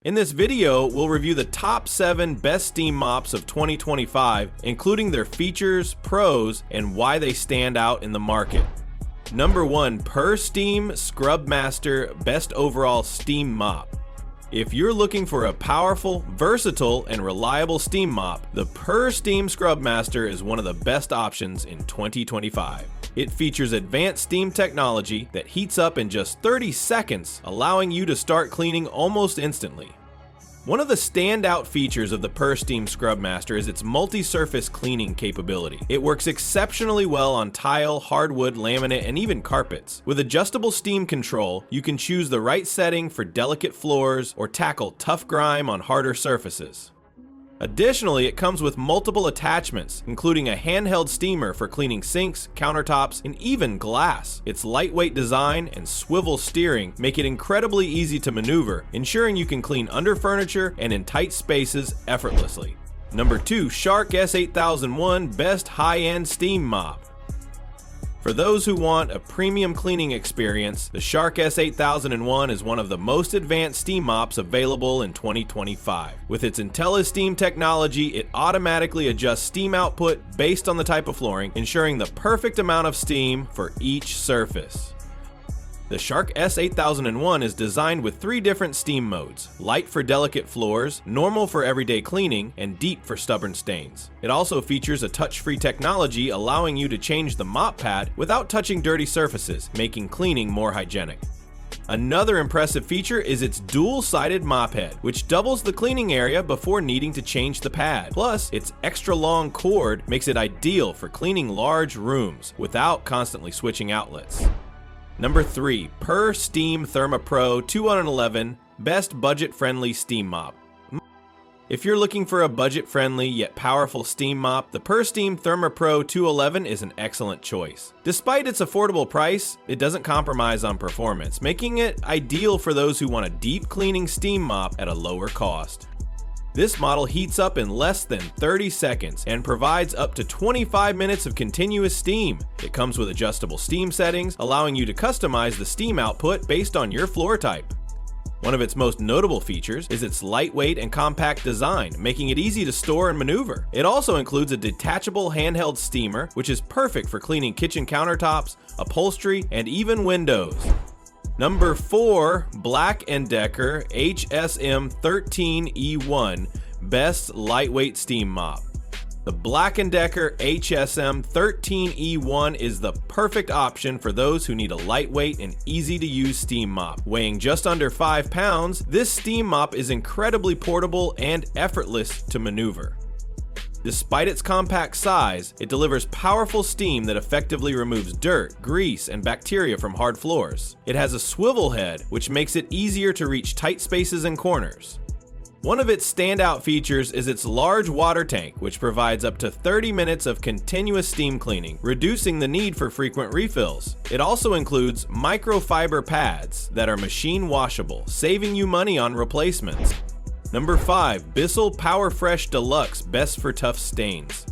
In this video, we'll review the top 7 best steam mops of 2025, including their features, pros, and why they stand out in the market. Number 1, PurSteam ScrubMaster Best Overall Steam Mop. If you're looking for a powerful, versatile, and reliable steam mop, the PurSteam ScrubMaster is one of the best options in 2025. It features advanced steam technology that heats up in just 30 seconds, allowing you to start cleaning almost instantly. One of the standout features of the PurSteam ScrubMaster is its multi-surface cleaning capability. It works exceptionally well on tile, hardwood, laminate, and even carpets. With adjustable steam control, you can choose the right setting for delicate floors or tackle tough grime on harder surfaces. Additionally, it comes with multiple attachments, including a handheld steamer for cleaning sinks, countertops, and even glass. Its lightweight design and swivel steering make it incredibly easy to maneuver, ensuring you can clean under furniture and in tight spaces effortlessly. Number 2, Shark S8001 Best High-End Steam Mop. For those who want a premium cleaning experience, the Shark S8001 is one of the most advanced steam mops available in 2025. With its IntelliSteam technology, it automatically adjusts steam output based on the type of flooring, ensuring the perfect amount of steam for each surface. The Shark S8001 is designed with 3 different steam modes: light for delicate floors, normal for everyday cleaning, and deep for stubborn stains. It also features a touch-free technology allowing you to change the mop pad without touching dirty surfaces, making cleaning more hygienic. Another impressive feature is its dual-sided mop head, which doubles the cleaning area before needing to change the pad. Plus, its extra-long cord makes it ideal for cleaning large rooms without constantly switching outlets. Number 3, PurSteam Therma Pro 211 Best Budget-Friendly Steam Mop. If you're looking for a budget-friendly yet powerful steam mop, the PurSteam Therma Pro 211 is an excellent choice. Despite its affordable price, it doesn't compromise on performance, making it ideal for those who want a deep cleaning steam mop at a lower cost. This model heats up in less than 30 seconds and provides up to 25 minutes of continuous steam. It comes with adjustable steam settings, allowing you to customize the steam output based on your floor type. One of its most notable features is its lightweight and compact design, making it easy to store and maneuver. It also includes a detachable handheld steamer, which is perfect for cleaning kitchen countertops, upholstery, and even windows. Number 4, Black & Decker HSM 13E1 Best Lightweight Steam Mop. The Black & Decker HSM 13E1 is the perfect option for those who need a lightweight and easy-to-use steam mop. Weighing just under 5 pounds, this steam mop is incredibly portable and effortless to maneuver. Despite its compact size, it delivers powerful steam that effectively removes dirt, grease, and bacteria from hard floors. It has a swivel head, which makes it easier to reach tight spaces and corners. One of its standout features is its large water tank, which provides up to 30 minutes of continuous steam cleaning, reducing the need for frequent refills. It also includes microfiber pads that are machine washable, saving you money on replacements. Number 5, Bissell PowerFresh Deluxe Best for Tough Stains.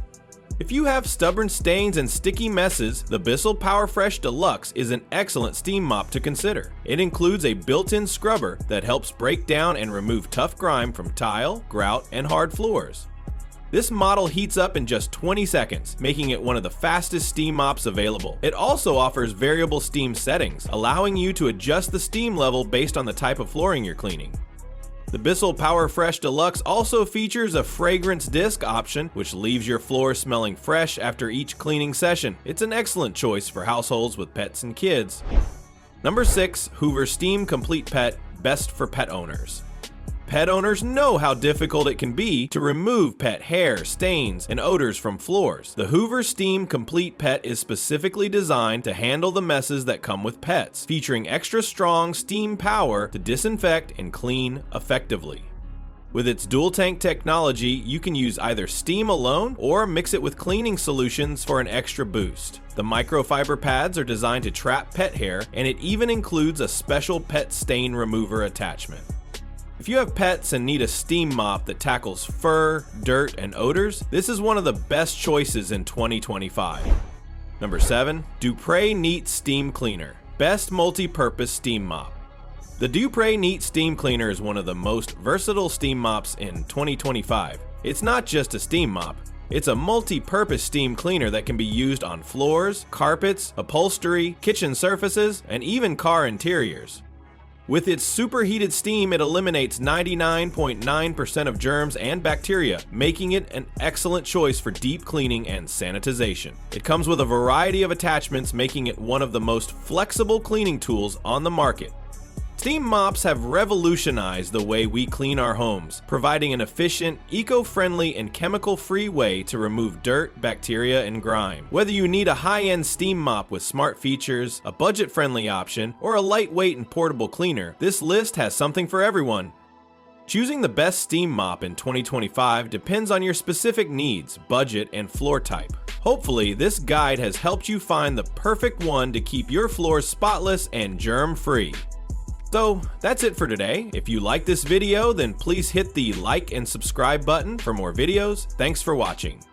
If you have stubborn stains and sticky messes, the Bissell PowerFresh Deluxe is an excellent steam mop to consider. It includes a built-in scrubber that helps break down and remove tough grime from tile, grout, and hard floors. This model heats up in just 20 seconds, making it one of the fastest steam mops available. It also offers variable steam settings, allowing you to adjust the steam level based on the type of flooring you're cleaning. The Bissell PowerFresh Deluxe also features a fragrance disc option, which leaves your floor smelling fresh after each cleaning session. It's an excellent choice for households with pets and kids. Number 6, Hoover Steam Complete Pet Best for Pet Owners. Pet owners know how difficult it can be to remove pet hair, stains, and odors from floors. The Hoover Steam Complete Pet is specifically designed to handle the messes that come with pets, featuring extra strong steam power to disinfect and clean effectively. With its dual tank technology, you can use either steam alone or mix it with cleaning solutions for an extra boost. The microfiber pads are designed to trap pet hair, and it even includes a special pet stain remover attachment. If you have pets and need a steam mop that tackles fur, dirt, and odors, this is one of the best choices in 2025. Number 7, Dupray Neat Steam Cleaner Best Multi-Purpose Steam Mop. The Dupray Neat Steam Cleaner is one of the most versatile steam mops in 2025. It's not just a steam mop. It's a multi-purpose steam cleaner that can be used on floors, carpets, upholstery, kitchen surfaces, and even car interiors. With its superheated steam, it eliminates 99.9% of germs and bacteria, making it an excellent choice for deep cleaning and sanitization. It comes with a variety of attachments, making it one of the most flexible cleaning tools on the market. Steam mops have revolutionized the way we clean our homes, providing an efficient, eco-friendly, and chemical-free way to remove dirt, bacteria, and grime. Whether you need a high-end steam mop with smart features, a budget-friendly option, or a lightweight and portable cleaner, this list has something for everyone. Choosing the best steam mop in 2025 depends on your specific needs, budget, and floor type. Hopefully, this guide has helped you find the perfect one to keep your floors spotless and germ-free. So that's it for today. If you like this video, then please hit the like and subscribe button for more videos. Thanks for watching.